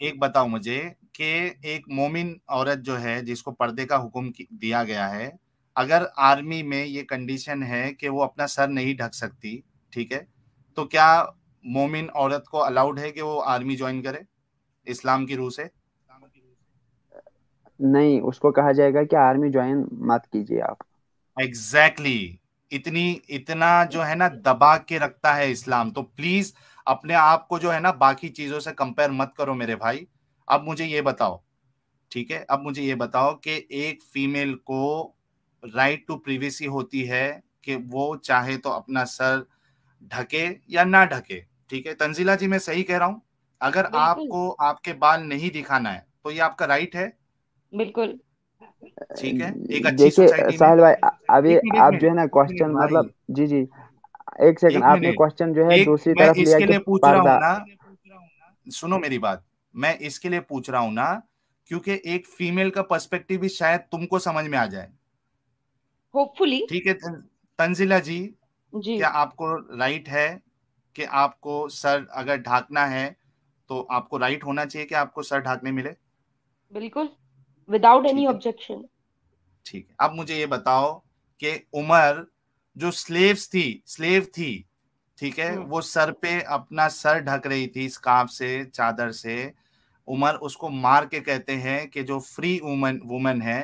एक बताओ मुझे कि एक मोमिन औरत जो है जिसको पर्दे का हुक्म दिया गया है, अगर आर्मी में ये कंडीशन है कि वो अपना सर नहीं ढक सकती, ठीक है, तो क्या मोमिन औरत को अलाउड है कि वो आर्मी ज्वाइन करे इस्लाम की रूह से? नहीं, उसको कहा जाएगा कि आर्मी ज्वाइन मत कीजिए आप। Exactly exactly. इतनी इतना जो है ना दबा के रखता है इस्लाम, तो प्लीज अपने आप को जो है ना बाकी चीजों से कंपेयर मत करो मेरे भाई। अब मुझे ये बताओ, ठीक है, अब मुझे ये बताओ कि एक फीमेल को राइट टू प्रिवेसी होती है कि वो चाहे तो अपना सर ढके या ना ढके, ठीक है तंजीला जी, मैं सही कह रहा हूं? अगर बिल्कुल। आपको आपके बाल नहीं दिखाना है तो ये आपका राइट है, बिल्कुल। ठीक है, एक अच्छी देखिए सोसाइटी में। साहिल भाई, अभी एक आप जो मिनट है ना एक मिनट क्वेश्चन भाई, मतलब, जी जी, एक सेकंड, एक आपने मिनट, क्वेश्चन जो है एक दूसरी मैं तरफ लिया इसके कि लिए पूछ रहा हूं पर्दा। ना, सुनो मेरी बात, मैं इसके लिए पूछ रहा हूं ना क्योंकि एक फीमेल का पर्सपेक्टिव भी शायद तुमको समझ में आ जाए। होपफुली। ठीक है तंजिला जी, जी। क्या आपको राइट है कि आपको सर अगर ढाकना है तो आपको राइट होना चाहिए कि आपको सर ढाकने मिले? बिल्कुल। विदाउट एनी ठीक है, ऑब्जेक्शन। ठीक है, अब मुझे ये बताओ कि उमर जो स्लेव थी, ठीक है, हम्म। वो सर पे अपना सर ढक रही थी स्कार्फ से, चादर से। उमर उसको मार के कहते हैं कि जो फ्री वुमन वुमन है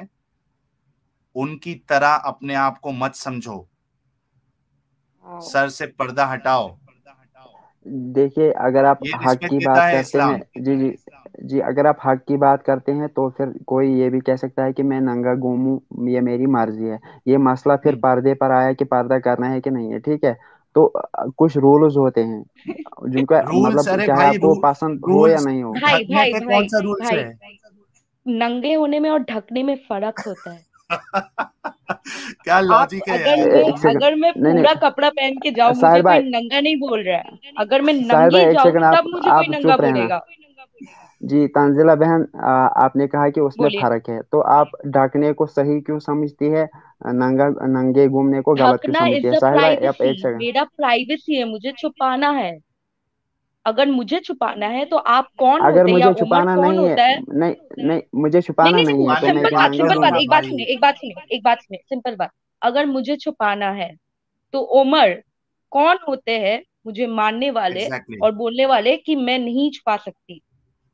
उनकी तरह अपने आप को मत समझो, वाओ। सर से पर्दा हटाओ। देखिए, अगर आप ये हक रिस्पेक्ट की देता बात है करते हैं, इस्लाम। जी जी जी, अगर आप हक की बात करते हैं तो फिर कोई ये भी कह सकता है कि मैं नंगा घूमूं, ये मेरी मर्जी है। ये मसला फिर हम्म। पर्दे पर आया कि पर्दा करना है कि नहीं है, ठीक है। तो कुछ रूल्स होते हैं जिनका रूल्स, मतलब अरे चाहे भाई आपको पसंद हो या रूल्स, नहीं हो। भाई ढकने भाई पे कौन भाई सा रूल्स भाई, है? नंगे होने में और ढकने में फर्क होता है। क्या आप लॉजिक है अगर यार मैं एक सेकंड, अगर मैं नहीं पूरा नहीं, कपड़ा पहन के जाऊं, मुझे साहिल कोई भाई, नंगा नहीं बोल रहा है। अगर मैं साहिल भाई नंगी एक सेकंड, जाऊंगी तब मुझे कोई आप नंगा चुप रहना। बोलेगा। जी तांजिला बहन, आपने कहा कि उसमें बोलिए। फर्क है, तो आप ढकने को सही क्यों समझती है, नंगे घूमने को गलत क्यों ढकना समझती इज है? अ साहिल भाई आप प्राइवेसी। एक सेकंड। मेरा प्राइवेसी है, मुझे छुपाना है। अगर मुझे छुपाना है तो आप कौन अगर होते हैं या मुझे उमर छुपाना कौन नहीं है, होता है? नहीं नहीं, मुझे नहीं छुपाना नहीं नहीं है नहीं, तो मैं सिंपल क्या मान बात, नंगा सिंपल बात, लूंगा घूमूं? एक बात भाई। सुनिए, एक बात सुनिए, एक बात सुनिए, सिंपल बात। अगर मुझे छुपाना है तो उमर कौन होते हैं मुझे मानने वाले एग्जैक्टली, और बोलने वाले कि मैं नहीं छुपा सकती?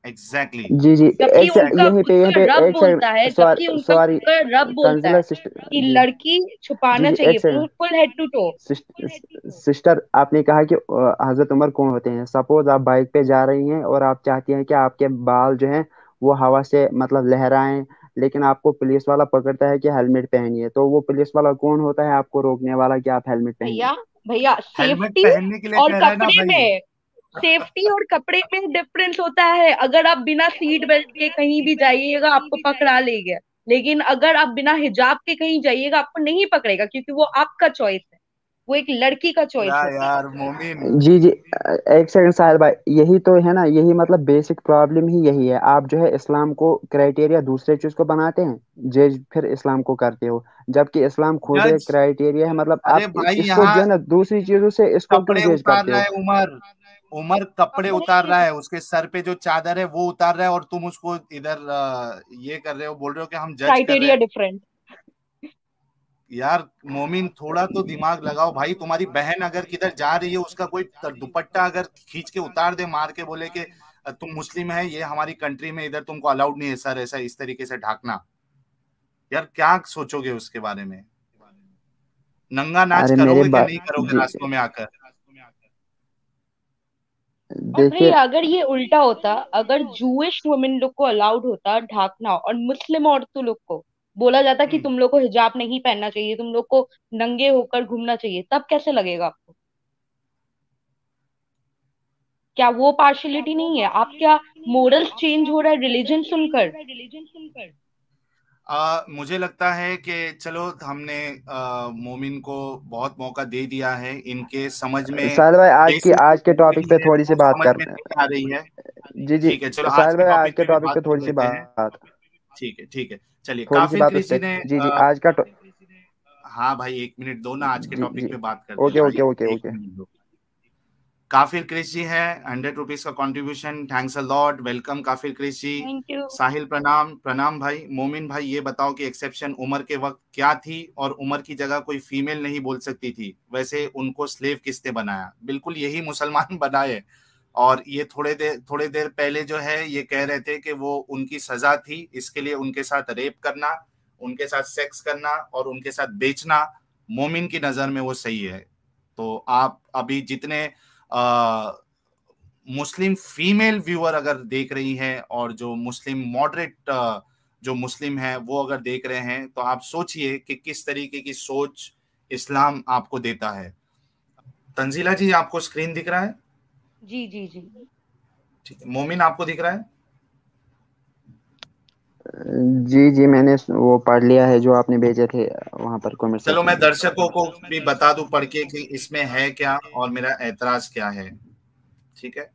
एग्जैक्टली। जी जी, जबकि एक से उनका खुद यहीं का पे रब एक बोलता है, सेकंड, जबकि उनका खुद सॉरी का रब बोलता तंजिला है सिस्टर, कि जी लड़की जी छुपाना जी, चाहिए एक second. Full full head to toe. Sister, आपने कहा कि हजरत उमर कौन होते हैं। सपोज आप बाइक पे जा रही हैं और आप चाहती हैं कि आपके बाल जो हैं वो हवा से मतलब लहराएं, लेकिन आपको पुलिस वाला पकड़ता है कि हेलमेट पहनिए, तो वो पुलिस वाला कौन होता है आपको रोकने वाला कि आप हेलमेट पहनिए? भैया, भैया, हेलमेट सेफ्टी पहनने के लिए और कह रहा है ना कपड़े भाई। में, सेफ्टी और कपड़े में डिफरेंस होता है। अगर आप बिना सीट बेल्ट के कहीं भी जाइएगा आपको पकड़ा लेगा, लेकिन अगर आप बिना हिजाब के कहीं जाइएगा आपको नहीं पकड़ेगा, क्योंकि वो आपका चॉइस है। वो एक लड़की का चॉइस क्या होता है। यार मोमिन। जी जी, एक सेकंड साहिल भाई, यही तो है ना, यही मतलब बेसिक प्रॉब्लम ही यही है। आप जो है इस्लाम को क्राइटेरिया दूसरे चीज को बनाते हैं, जज फिर इस्लाम को करते हो, जबकि इस्लाम खुद एक जज, क्राइटेरिया है। मतलब अरे आप भाई इसको यहाँ जो है ना दूसरी चीजों से इसको क्यों कपड़े जज उतार करते रहा हो? है उमर, उमर कपड़े उतार कपड़े। रहा है, उसके सर पे जो चादर है वो उतार रहा है और तुम उसको इधर ये कर रहे हो, बोल रहे हो कि हम जज कर रहे क्राइटेरिया हैं। डिफरेंट। यार मोमिन थोड़ा तो दिमाग लगाओ भाई, तुम्हारी बहन अगर किधर जा रही है उसका कोई दुपट्टा अगर खींच के उतार दे, मार के बोले कि तुम मुस्लिम है, ये हमारी कंट्री में इधर तुमको अलाउड नहीं है सर ऐसा इस तरीके से ढाकना, यार क्या सोचोगे उसके बारे में? नंगा नाच अरे मेरे करोगे कि बा नहीं करोगे जी, रास्तों में आकर? और देखिए, भैया, अगर ये उल्टा होता, अगर जूइश वुमेन लोग को अलाउड होता ढाकना और मुस्लिम औरतों लोग को बोला जाता कि हम्म। तुम लोग को हिजाब नहीं पहनना चाहिए, तुम लोग को नंगे होकर घूमना चाहिए, तब कैसे लगेगा आपको? क्या वो पार्शियलिटी नहीं है? आप क्या, मोरल्स चेंज हो रहा है रिलीजन सुनकर? मुझे लगता है कि चलो हमने मोमिन को बहुत मौका दे दिया है, इनके समझ में साहिल भाई बेसिक जो आज के टॉपिक प्रॉब्लम पे है थोड़ी सी वो बात समझ में करते नहीं आ रही है। हैं। जी जी, ठीक है, चलो आज साहिल के भाई आज टॉपिक के पे भी टॉपिक बात पे कर थोड़ी सी लेते हैं। बात, ठीक है, ठीक है, चलिए थोड़ी सी काफिर बात उस कृषि पे। ने जी जी, आज का हाँ भाई एक मिनट दो ना, आज के जी टॉपिक जी, पे बात करते हैं ओके भाई, ओके ओके एक ओके। मिनट दो। काफिर क्रिश जी है, 100 रुपीज का contribution, thanks a lot, welcome Kafir Krish ji. Thank you. Sahil प्रणाम, प्रणाम भाई। मोमिन भाई ये बताओ कि एक्सेप्शन उमर के वक्त क्या थी और उमर की जगह कोई फीमेल नहीं बोल सकती थी, वैसे उनको स्लेव किसने बनाया? बिल्कुल यही मुसलमान बनाए। और ये थोड़े देर पहले जो है ये कह रहे थे कि वो उनकी सजा थी, इसके लिए उनके साथ रेप करना, उनके साथ सेक्स करना और उनके साथ बेचना मोमिन की नजर में वो सही है। तो आप अभी जितने मुस्लिम फीमेल व्यूअर अगर देख रही हैं और जो मुस्लिम मॉडरेट जो मुस्लिम है वो अगर देख रहे हैं, तो आप सोचिए कि किस तरीके की सोच इस्लाम आपको देता है। तंजीला जी आपको स्क्रीन दिख रहा है? जी जी जी ठीक है। मोमिन आपको दिख रहा है? जी जी, मैंने वो पढ़ लिया है जो आपने भेजे थे वहां पर कमेंट चलो सेक्शन मैं में। दर्शकों को भी बता दूं पढ़ के कि इसमें है क्या और मेरा ऐतराज क्या है। ठीक है,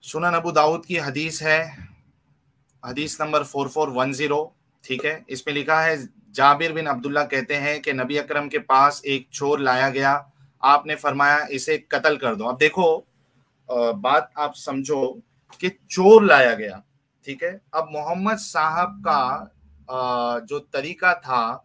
सुनन अबू दाऊद की हदीस है, हदीस नंबर 4410। ठीक है, इसमें लिखा है, जाबिर बिन अब्दुल्ला कहते हैं कि नबी अकरम के पास एक चोर लाया गया, आपने फरमाया इसे कत्ल कर दो। अब देखो बात आप समझो कि चोर लाया गया। ठीक है, अब मोहम्मद साहब का जो तरीका था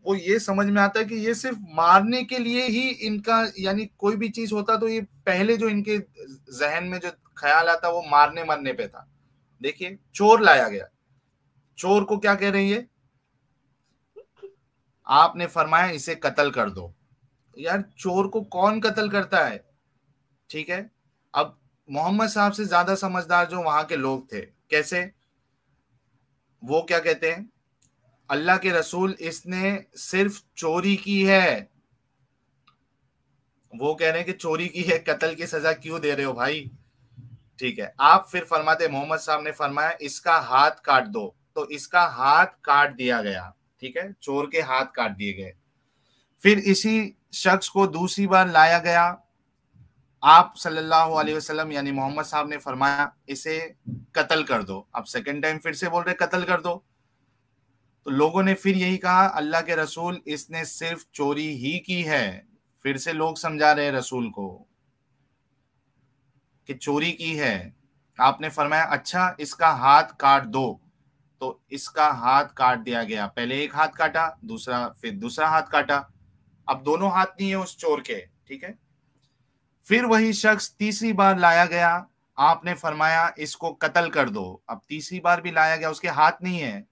वो ये समझ में आता है कि ये सिर्फ मारने के लिए ही इनका, यानी कोई भी चीज होता तो ये पहले जो इनके जहन में जो ख्याल आता वो मारने मरने पे था। देखिए, चोर लाया गया, चोर को क्या कह रही है? आपने फरमाया इसे कत्ल कर दो। यार चोर को कौन कत्ल करता है? ठीक है, अब मोहम्मद साहब से ज्यादा समझदार जो वहां के लोग थे, कैसे? वो क्या कहते हैं, अल्लाह के रसूल इसने सिर्फ चोरी की है। वो कह रहे हैं कि चोरी की है, कत्ल की सजा क्यों दे रहे हो भाई? ठीक है, आप फिर फरमाते, मोहम्मद साहब ने फरमाया इसका हाथ काट दो, तो इसका हाथ काट दिया गया। ठीक है, चोर के हाथ काट दिए गए। फिर इसी शख्स को दूसरी बार लाया गया, आप सल्लल्लाहु अलैहि वसल्लम यानी मोहम्मद साहब ने फरमाया इसे कत्ल कर दो। अब सेकंड टाइम फिर से बोल रहे कत्ल कर दो, तो लोगों ने फिर यही कहा, अल्लाह के रसूल इसने सिर्फ चोरी ही की है। फिर से लोग समझा रहे रसूल को कि चोरी की है। आपने फरमाया अच्छा इसका हाथ काट दो, तो इसका हाथ काट दिया गया। पहले एक हाथ काटा, दूसरा, फिर दूसरा हाथ काटा। अब दोनों हाथ नहीं है उस चोर के। ठीक है, फिर वही शख्स तीसरी बार लाया गया, आपने फरमाया इसको कत्ल कर दो। अब तीसरी बार भी लाया गया, उसके हाथ नहीं है।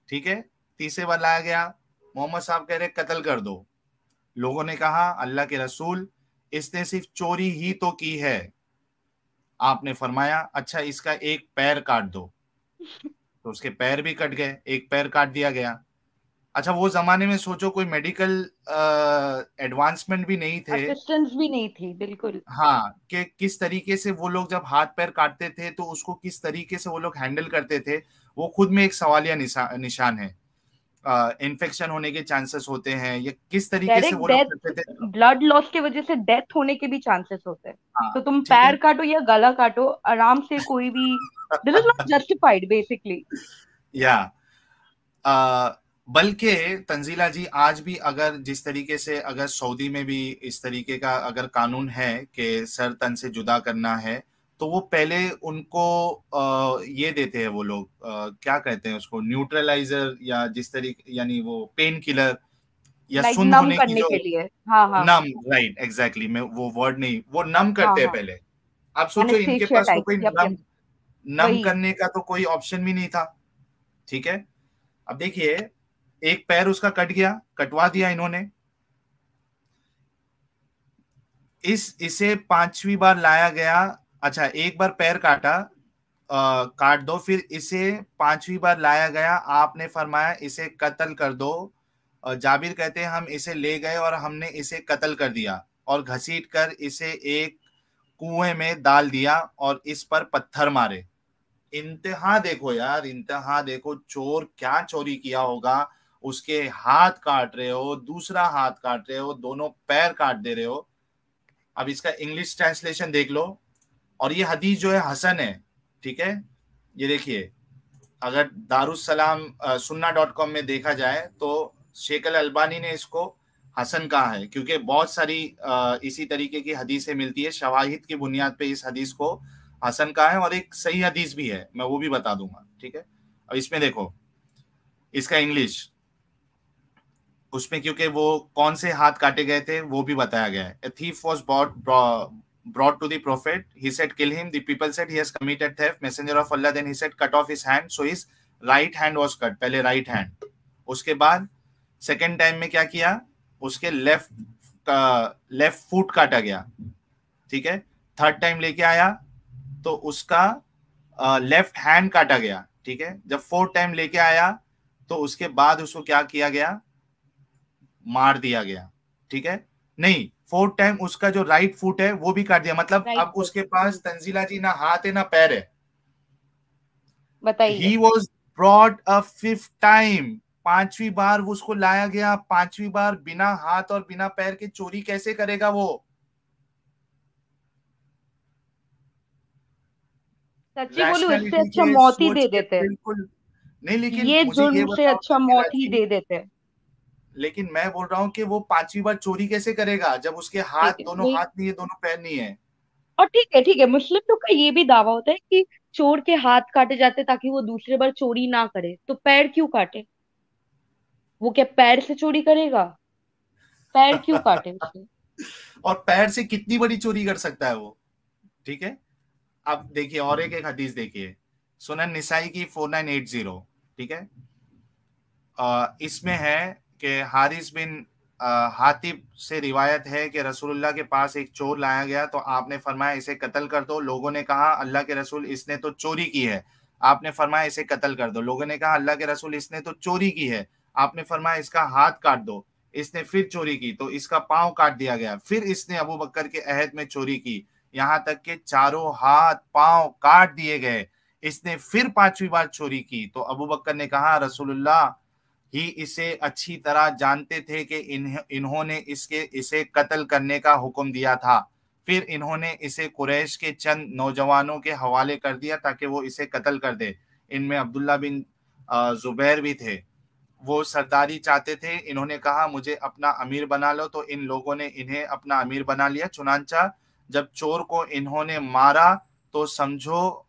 ठीक है, तीसरी बार लाया गया, मोहम्मद साहब कह रहे कत्ल कर दो। लोगों ने कहा अल्लाह के रसूल इसने सिर्फ चोरी ही तो की है। आपने फरमाया अच्छा इसका एक पैर काट दो, तो उसके पैर भी कट गए, एक पैर काट दिया गया। अच्छा, वो जमाने में सोचो कोई मेडिकल एडवांसमेंट भी नहीं थे। असिस्टेंस भी नहीं थी बिल्कुल। हाँ, कि किस तरीके से वो लोग जब हाथ पैर काटते थे तो उसको किस तरीके से वो लोग हैंडल करते थे, वो खुद में एक सवालिया निशान है। इन्फेक्शन होने के चांसेस होते हैं, या किस तरीके से डायरेक्ट वो लोग डेथ, करते थे। ब्लड लॉस की वजह से डेथ होने के भी चांसेस होते हैं। हाँ, तो तुम ठीक है। पैर काटो या गला काटो, आराम से कोई भी, this is not justified basically. या आ, बल्कि तंजीला जी आज भी अगर जिस तरीके से अगर सऊदी में भी इस तरीके का अगर कानून है कि सर तन से जुदा करना है, तो वो पहले उनको ये देते हैं वो लोग, क्या कहते हैं उसको, न्यूट्रलाइजर, या जिस तरीके यानी वो पेन किलर, या लाइक सुन्न नम होने की करने जो के लिए। हाँ हाँ नम, राइट एग्जैक्टली, मैं वो वर्ड नहीं, वो नम हाँ करते हैं हाँ। पहले। आप सोचो इनके एनेस्थेसिया पास तो टाइप, कोई यप यप। नम नम वही। करने का तो कोई ऑप्शन भी नहीं था। ठीक है, अब देखिए, एक पैर उसका कट गया, कटवा दिया इन्होंने, इसे पांचवी बार लाया गया। अच्छा, एक बार पैर काटा, काट दो, फिर इसे पांचवी बार लाया गया, आपने फरमाया इसे कत्ल कर दो। जाबिर कहते हैं हम इसे ले गए और हमने इसे कत्ल कर दिया और घसीट कर इसे एक कुएं में डाल दिया और इस पर पत्थर मारे। इंतहा देखो यार, इंतहा देखो, चोर क्या चोरी किया होगा, उसके हाथ काट रहे हो, दूसरा हाथ काट रहे हो, दोनों पैर काट दे रहे हो। अब इसका इंग्लिश ट्रांसलेशन देख लो, और ये हदीस जो है हसन है। ठीक है, ये देखिए, अगर दारुसलाम सुन्ना .com में देखा जाए तो शेख अल अलबानी ने इसको हसन का है, क्योंकि बहुत सारी इसी तरीके की हदीसें मिलती है, शवाहिद की बुनियाद पे इस हदीस को हसन का है, और एक सही हदीस भी है, मैं वो भी बता दूंगा, ठीक है। अब इसमें देखो इसका इंग्लिश, उसमें क्योंकि वो कौन से हाथ काटे गए थे वो भी बताया गया है। A thief was brought to the prophet. He said, kill him. The people said, he has committed theft. Messenger of Allah, then he said, cut off his hand. So his right hand was cut. पहले right hand. उसके बाद second time में क्या किया, उसके left foot काटा गया, ठीक है। थर्ड टाइम लेके आया तो उसका लेफ्ट हैंड काटा गया, ठीक है। जब फोर्थ टाइम लेके आया तो उसके बाद उसको क्या किया गया, मार दिया गया, ठीक है। नहीं, फोर्थ टाइम उसका जो राइट फुट है वो भी काट दिया, मतलब अब उसके पास तंजीला जी ना हाथ है ना पैर है। बताइए। He was brought a fifth time, पांचवी बार वो उसको लाया गया, पांचवी बार बिना हाथ और बिना पैर के चोरी कैसे करेगा वो। सच्ची बोलूं, इससे अच्छा मौत ही दे देते। बिल्कुल नहीं, लेकिन ये मुझे ये जुर्म से बताओ अच्छा मौत ही दे देते। लेकिन मैं बोल रहा हूँ कि वो पांचवी बार चोरी कैसे करेगा जब उसके हाथ, दोनों हाथ नहीं है, दोनों पैर नहीं है। और ठीक है, मुस्लिम लोग का ये भी दावा होता है कि चोर के हाथ काटे जाते ताकि वो दूसरे बार चोरी ना करे, तो पैर क्यों काटे? वो क्या पैर से चोरी करेगा? पैर क्यों काटे उसने? और पैर से कितनी बड़ी चोरी कर सकता है वो, ठीक है। अब देखिए और एक हदीस देखिए, सुनन निसाई की 4980, ठीक है। इसमें है कि हारिस बिन हातिब से रिवायत है कि रसूलुल्लाह के पास एक चोर लाया गया तो आपने फरमाया इसे कत्ल कर दो। लोगों ने कहा अल्लाह के रसूल इसने तो चोरी की है। आपने फरमाया इसे कत्ल कर दो। लोगों ने कहा अल्लाह के रसूल इसने तो चोरी की है। आपने फरमाया इसका हाथ काट दो। इसने फिर चोरी की तो इसका पांव काट दिया गया। फिर इसने अबू बकर के अहद में चोरी की, यहाँ तक के चारों हाथ पांव काट दिए गए। इसने फिर पांचवी बार चोरी की तो अबू बकर ने कहा रसूलुल्लाह ही इसे अच्छी तरह जानते थे कि इन्होंने इसे कत्ल करने का हुक्म दिया था। फिर इन्होंने इसे कुरैश के चंद नौजवानों के हवाले कर दिया ताकि वो इसे कत्ल कर दे। इनमें अब्दुल्ला बिन जुबैर भी थे। वो सरदारी चाहते थे। इन्होंने कहा मुझे अपना अमीर बना लो, तो इन लोगों ने इन्हें अपना अमीर बना लिया। चुनांचा जब चोर को इन्होंने मारा तो समझो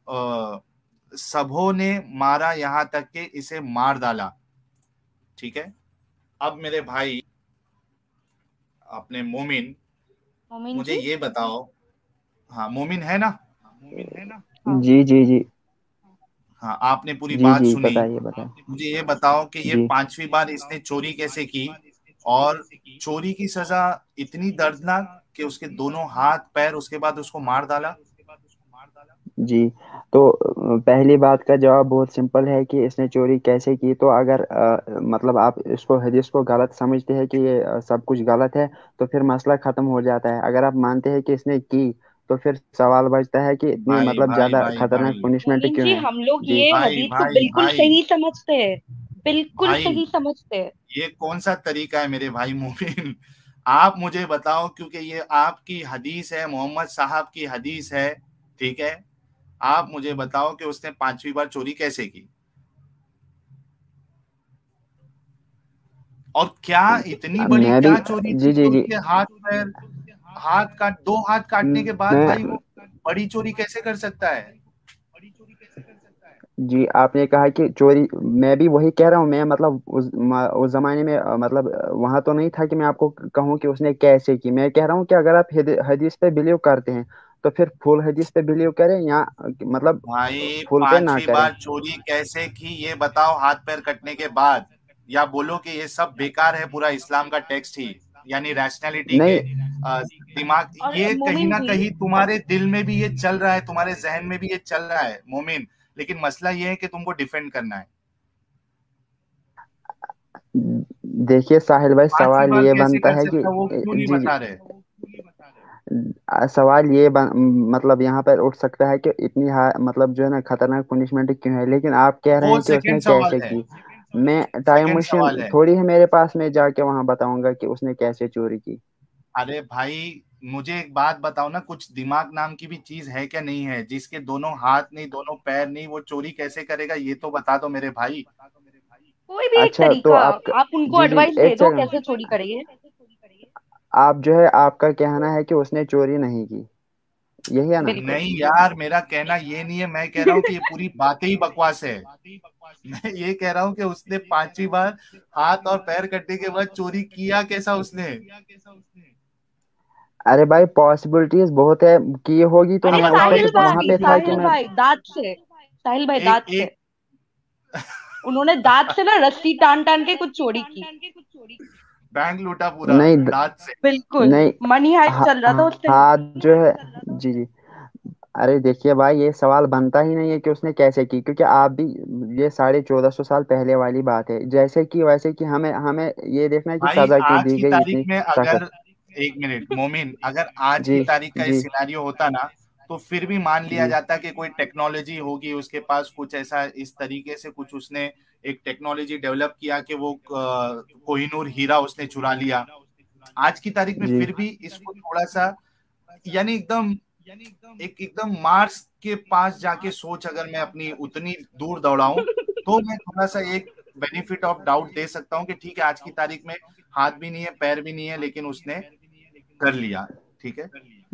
सबों ने मारा, यहाँ तक कि इसे मार डाला, ठीक है। अब मेरे भाई अपने मोमिन, मुझे ये बताओ, हाँ मोमिन है ना? जी जी जी हाँ, आपने पूरी जी बात जी, सुनी। बताइए बताइए। मुझे ये बताओ कि ये जी पांचवी बार इसने चोरी कैसे की, और चोरी की सजा इतनी दर्दनाक कि उसके दोनों हाथ पैर उसके बाद उसको मार डाला। जी। तो पहली बात का जवाब बहुत सिंपल है कि इसने चोरी कैसे की। तो अगर मतलब आप इसको हदीस को गलत समझते हैं कि ये सब कुछ गलत है, तो फिर मसला खत्म हो जाता है। अगर आप मानते हैं कि इसने की, तो फिर सवाल बचता है कि इतनी भाई मतलब भाई ज्यादा भाई खतरनाक भाई पनिशमेंट मोमिन क्यों जी, है। हम लोग जी ये भाई हदीस को भाई बिल्कुल भाई सही समझते हैं, बिल्कुल भाई सही समझते हैं। ये कौन सा तरीका है मेरे भाई मोमिन? आप मुझे बताओ, क्योंकि ये आपकी हदीस है, मोहम्मद साहब की हदीस है, ठीक है। आप मुझे बताओ कि उसने पांचवी बार चोरी कैसे की, और क्या इतनी बड़ी मैं भी। क्या चोरी थी जी कि जी जी। उसके हाथ पैर, दो हाथ काटने के बाद मैं भाई वो बड़ी चोरी कैसे कर सकता है? जी, आपने कहा कि चोरी, मैं भी वही कह रहा हूँ। मैं मतलब उस जमाने में मतलब वहां तो नहीं था कि मैं आपको कहूँ कि उसने कैसे की। मैं कह रहा हूँ कि अगर आप हदीस पे बिलीव करते हैं, तो फिर फुल हदीस पे बिलीव करें, या मतलब भाई फुल पे ना पांचवी करें। बार चोरी कैसे की ये बताओ, हाथ पैर कटने के बाद। या बोलो कि ये सब बेकार है, पूरा इस्लाम का टेक्स्ट ही, यानी रैशनैलिटी के नहीं दिमाग, और ये कहीं मोमिन ना जी, कहीं तुम्हारे दिल में भी ये चल रहा है, तुम्हारे जहन में भी ये चल रहा है मोमिन, लेकिन मसला ये है कि तुमको डिफेंड करना है। देखिए साहिल भाई, पांचवी सवाल बार ये कैसे बनता कर है कि सकता है वो क्यों नहीं जी जी, बता रहे? सवाल ये मतलब यहाँ पर उठ सकता है कि इतनी मतलब जो है ना खतरनाक पनिशमेंट क्यों है, लेकिन आप कह रहे वो हैं कि उसने सेकंड सवाल कैसे है, की। मैं टाइम सेकंड मशीन सवाल है। थोड़ी है मेरे पास, में जाके वहां बताऊंगा कि उसने कैसे चोरी की। अरे भाई मुझे एक बात बताओ ना, कुछ दिमाग नाम की भी चीज है क्या? नहीं है? जिसके दोनों हाथ नहीं, दोनों पैर नहीं, वो चोरी कैसे करेगा ये तो बता दो मेरे भाई। कोई भी एक अच्छा तो तरीका, आप आप उनको जी जी, एडवाइस दे एक दो सेकंड। कैसे चोरी करेंगे। आप जो है, आपका कहना है कि उसने चोरी नहीं की, यही है ना? बिल्कुल। नहीं यार, मेरा कहना ये नहीं है, मैं कह रहा हूँ कि ये पूरी बातें ही बकवास है। मैं ये कह रहा हूँ कि उसने 5वीं बार हाथ और पैर कटने के बाद चोरी किया कैसा उसने? अरे भाई, पॉसिबिलिटीज बहुत है की होगी, तो अरे मैं उस साहिल वक्त वहां भाई, पे था कि साहिल मैं। भाई दांत से, साहिल भाई एक दांत से, एक उन्होंने दांत से ना रस्सी टान टान के कुछ चोरी की। बैंक लूटा पूरा नहीं दांत से। बिल्कुल। नहीं, मनी हाइस्ट चल रहा था उस टाइम। हाथ जो है, जी जी, अरे देखिए भाई, ये सवाल बनता ही नहीं है कि उसने कैसे की, क्योंकि आप भी, ये 1450 साल पहले वाली बात है, जैसे कि वैसे कि हमें हमें ये देखना है कि भाई सजा क्यों आज दी की गई तारीख इतनी में सख्त। अगर, एक मिनट मोमिन, अगर आज की जी तारीख का ये जी सिनारियो होता ना, तो फिर भी मान लिया जी जाता कि कोई टेक्नोलॉजी होगी उसके पास, कुछ ऐसा इस तरीके से कुछ उसने एक टेक्नोलॉजी डेवलप किया कि वो कोहिनूर हीरा उसने चुरा लिया। आज की तारीख में जी फिर भी इसको थोड़ा सा, यानी एकदम एकदम मार्स के पास जाके सोच, अगर मैं अपनी उतनी दूर दौड़ाऊं, तो मैं थोड़ा सा एक बेनिफिट ऑफ डाउट दे सकता हूँ कि ठीक है, आज की तारीख में हाथ भी नहीं है पैर भी नहीं है, लेकिन उसने कर लिया। ठीक है,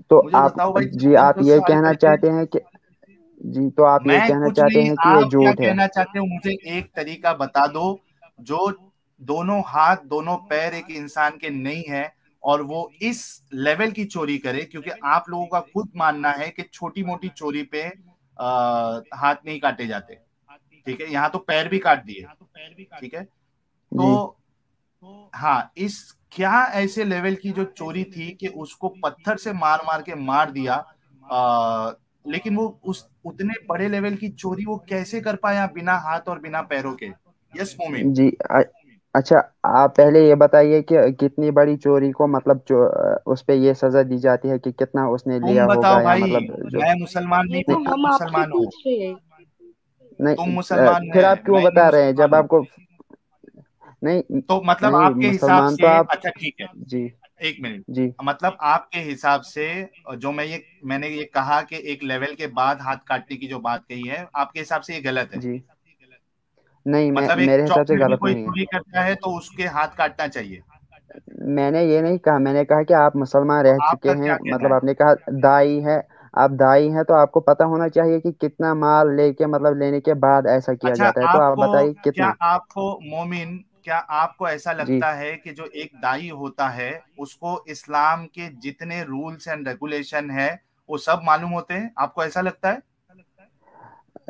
तो मुझे आप, बताओ भाई, जी, आप 1400 ये साल कहना पहले। चाहते हैं कि, जी, तो आप ये मैं कहना कुछ चाहते नहीं, हैं कि ये आप क्या झूठ है? कहना चाहते हो? मुझे एक तरीका बता दो जो दोनों हाथ दोनों पैर एक इंसान के नहीं है और वो इस लेवल की चोरी करे, क्योंकि आप लोगों का खुद मानना है कि छोटी मोटी चोरी पे हाथ नहीं काटे जाते। ठीक है, यहाँ तो पैर भी काट दिए। ठीक है, तो जी हाँ, इस क्या ऐसे लेवल की जो चोरी थी कि उसको पत्थर से मार मार के मार दिया? लेकिन वो उस उतने बड़े लेवल की चोरी वो कैसे कर पाया बिना हाथ और बिना पैरों के? यस मोमिन। जी, अच्छा, आप पहले ये बताइए कि कितनी बड़ी चोरी को मतलब उस पे ये सजा दी जाती है कि कितना उसने तुम लिया बताओ होगा, या भाई, मतलब जो। मैं मुसलमान ये नहीं तो हूँ, नहीं तुम हम आपसे मुसलमान हो। पूछ रहे हैं। तुम नहीं, मुसलमान फिर है, आप क्यों मैं नहीं बता रहे हैं जब मुसलमान हूँ। आपको, नहीं तो मतलब नहीं, आपके हिसाब मुसलमान तो से, आप, अच्छा ठीक है, जी एक मिनट, जी मतलब आपके हिसाब से जो मैंने ये कहा कि एक लेवल के बाद हाथ काटने की जो बात कही है, आपके हिसाब से ये गलत है? जी, नहीं, मतलब एक मेरे हिसाब से चॉकलेट भी गलत कोई नहीं है। चोरी करता है तो उसके हाथ काटना चाहिए? मैंने ये नहीं कहा, मैंने कहा कि आप मुसलमान तो रह चुके आपका हैं, क्या कहना मतलब है? आपने कहा दाई है, आप दाई हैं, तो आपको पता होना चाहिए कि कितना माल लेके, मतलब लेने के बाद ऐसा किया अच्छा, जाता है, तो आप आपको बताइए क्या कितना। आपको मोमिन, क्या आपको ऐसा जी लगता है कि जो एक दाई होता है उसको इस्लाम के जितने रूल्स एंड रेगुलेशन है वो सब मालूम होते हैं? आपको ऐसा लगता है?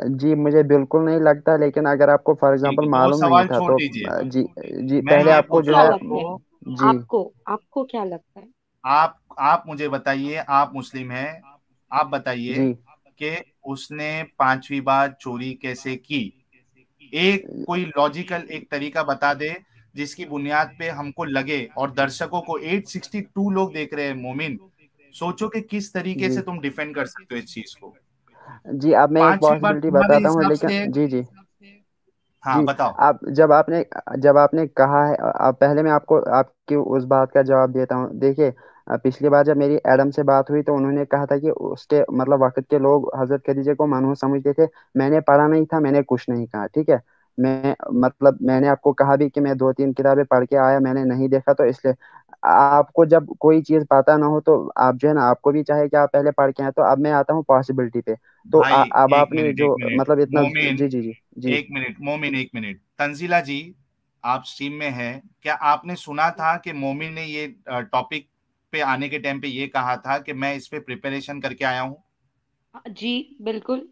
जी, मुझे बिल्कुल नहीं लगता, लेकिन अगर आपको फॉर ठीक एग्जांपल है, तो वो मालूम नहीं सवाल था छोड़ तो, दीजिए। जी जी, मैं पहले ये आपको जो पूछता क्या है, हूँ लगता है आपको, जी आपको? आपको क्या लगता है? आप मुझे बताइए, आप मुस्लिम हैं, आप बताइए जी, कि उसने 5वीं बार चोरी कैसे की? एक कोई लॉजिकल एक तरीका बता दे जिसकी बुनियाद पे हमको लगे, और दर्शकों को 862 लोग देख रहे हैं मोमिन, सोचो कि किस तरीके से जी तुम डिफेंड कर सकते हो इस चीज को। जी, अब मैं एक 5वीं बार पॉसिबिलिटी तुम्हारे बताता हूँ, हिसाब लेकिन से? जी जी हाँ जी, बताओ। आप जब आपने कहा है, अब पहले मैं आपको आपकी उस बात का जवाब देता हूँ। देखिए, पिछली बार जब मेरी एडम से बात हुई, तो उन्होंने कहा था कि उसके मतलब वक्त के लोग हजरत खदीजे को मनहूस समझते थे। मैंने पढ़ा नहीं था, मैंने कुछ नहीं कहा, ठीक है। मैं मतलब मैंने आपको कहा भी कि मैं 2-3 किताबें पढ़ के आया, मैंने नहीं देखा, तो इसलिए आपको जब कोई चीज पता ना हो, तो आप जो है ना, आपको भी चाहे कि आप पहले पढ़ के आए। तो अब मैं आता हूँ पॉसिबिलिटी पे। तो भाई अब एक आपने मिनट, एक जो मिनट मतलब इतना, मोमिन, जी जी जी जी एक मिनट मोमिन, एक मिनट, तंजीला जी, आप स्ट्रीम में हैं, क्या आपने सुना था कि मोमिन ने ये टॉपिक पे आने के टाइम पे ये कहा था कि मैं इस पे प्रिपरेशन करके आया हूँ? जी बिल्कुल।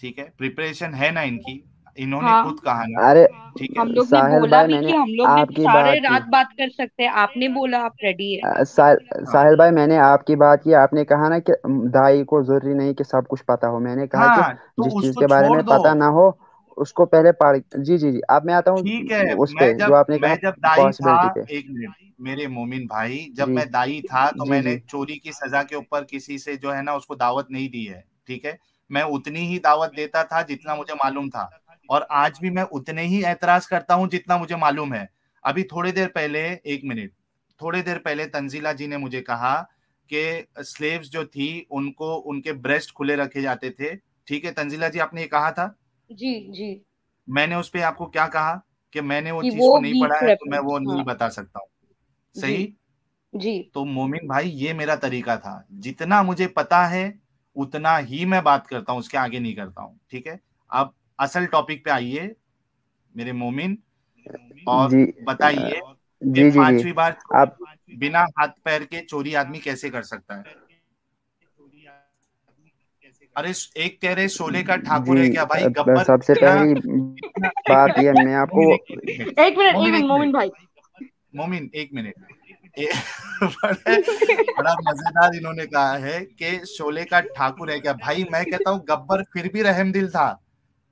ठीक है, प्रिपरेशन है ना इनकी, इन्होंने हाँ, खुद कहा ना। अरे ठीक है, हम लोग ने साहिल बोला भाई, भी कि मैंने हम लोग भी तो आपकी सारे बात की। रात बात कर सकते हैं, आपने बोला आप रेडी है। हाँ साहिल भाई, मैंने आपकी बात की, आपने कहा ना कि दाई को जरूरी नहीं कि सब कुछ पता हो। मैंने कहा कि हाँ, तो जिस चीज उसको के बारे छोड़ में दो। पता ना हो, उसको पहले पढ़, जी जी जी, अब मैं आता हूँ ठीक है, उस पे जो आपने कहा, मैं जब दाई था, पॉसिबिलिटी पे। एक मिनट मेरे मोमिन भाई, जब जी मैं दाई था तो जी मैंने जी चोरी की सजा के ऊपर किसी से जो है ना उसको दावत नहीं दी है। ठीक है, मैं उतनी ही दावत देता था जितना मुझे मालूम था, और आज भी मैं उतने ही एतराज करता हूं जितना मुझे मालूम है। अभी थोड़ी देर पहले, एक मिनट, थोड़ी देर पहले तंजीला जी ने मुझे कहा कि स्लेव्स जो थी उनको उनके ब्रेस्ट खुले रखे जाते थे। ठीक है तंजीला जी, आपने ये कहा था, जी जी। मैंने उस पे आपको क्या कहा कि मैंने वो कि चीज वो को नहीं वीक पढ़ा है तो मैं प्रेफरेंस, वो हाँ। नहीं बता सकता हूँ। जी सही? जी। तो मोमिन भाई ये मेरा तरीका था, जितना मुझे पता है उतना ही मैं बात करता हूँ, उसके आगे नहीं करता हूँ। ठीक है, अब असल टॉपिक पे आइए मेरे मोमिन, और जी बताइए कि जी जी जी। 5वीं बार आप बिना हाथ पैर के चोरी आदमी कैसे कर सकता है? अरे एक कह रहे शोले का ठाकुर जी है क्या भाई? गब्बर सबसे इतना पहली इतना बात यह मैं आपको मोमिन एक मिनट, एक मिनट, एक मोमिन मिनट एक मोमिन मिनट, भाई। मोमिन एक मिनट। बड़ा बड़ा मजेदार इन्होंने कहा है कि शोले का ठाकुर है क्या भाई? मैं कहता हूँ गब्बर फिर भी रहमदिल था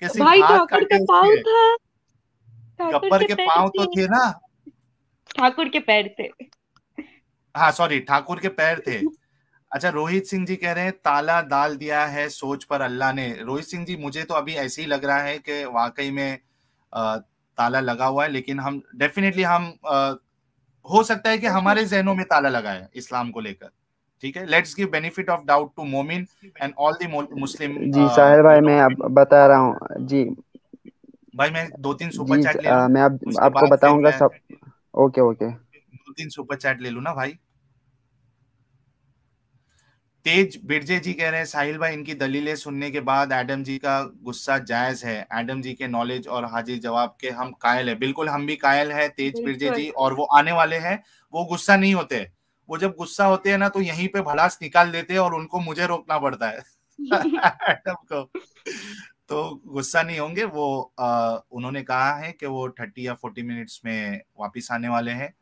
कि सिर्फ भाई हाथ ठाकुर का काटे पाँव उसके, था, ठाकुर गब्बर के के पैर पांव तो थे। थे ना। ठाकुर के पैर थे। हाँ सॉरी, ठाकुर के पैर थे। अच्छा, रोहित सिंह जी कह रहे हैं ताला डाल दिया है सोच पर अल्लाह ने। रोहित सिंह जी, मुझे तो अभी ऐसे ही लग रहा है कि वाकई में ताला लगा हुआ है, लेकिन हम डेफिनेटली हो सकता है कि हमारे जहनों में ताला लगा है इस्लाम को लेकर। ठीक है, let's give benefit of doubt to मोमिन एंड ऑल द मुस्लिम जी साहिल भाई, मैं अब लोग। बता रहा हूँ जी। भाई मैं 2-3 सुपर जी चैट ले लूं, मैं अब उसके आपको बाद फिर बताऊंगा मैं सब। Okay okay. 2-3 सुपर चैट ले लूं ना भाई। तेज बिरजे जी कह रहे हैं साहिल भाई, इनकी दलीलें सुनने के बाद एडम जी का गुस्सा जायज है। एडम जी के नॉलेज और हाजिर जवाब के हम कायल है। बिल्कुल, हम भी कायल है तेज बिरजे बिल्कुल। जी, और वो आने वाले हैं। वो गुस्सा नहीं होते, वो जब गुस्सा होते हैं ना तो यहीं पे भड़ास निकाल देते हैं और उनको मुझे रोकना पड़ता है। एडम को तो गुस्सा नहीं होंगे वो। उन्होंने कहा है कि वो 30 या 40 मिनट्स में वापिस आने वाले हैं।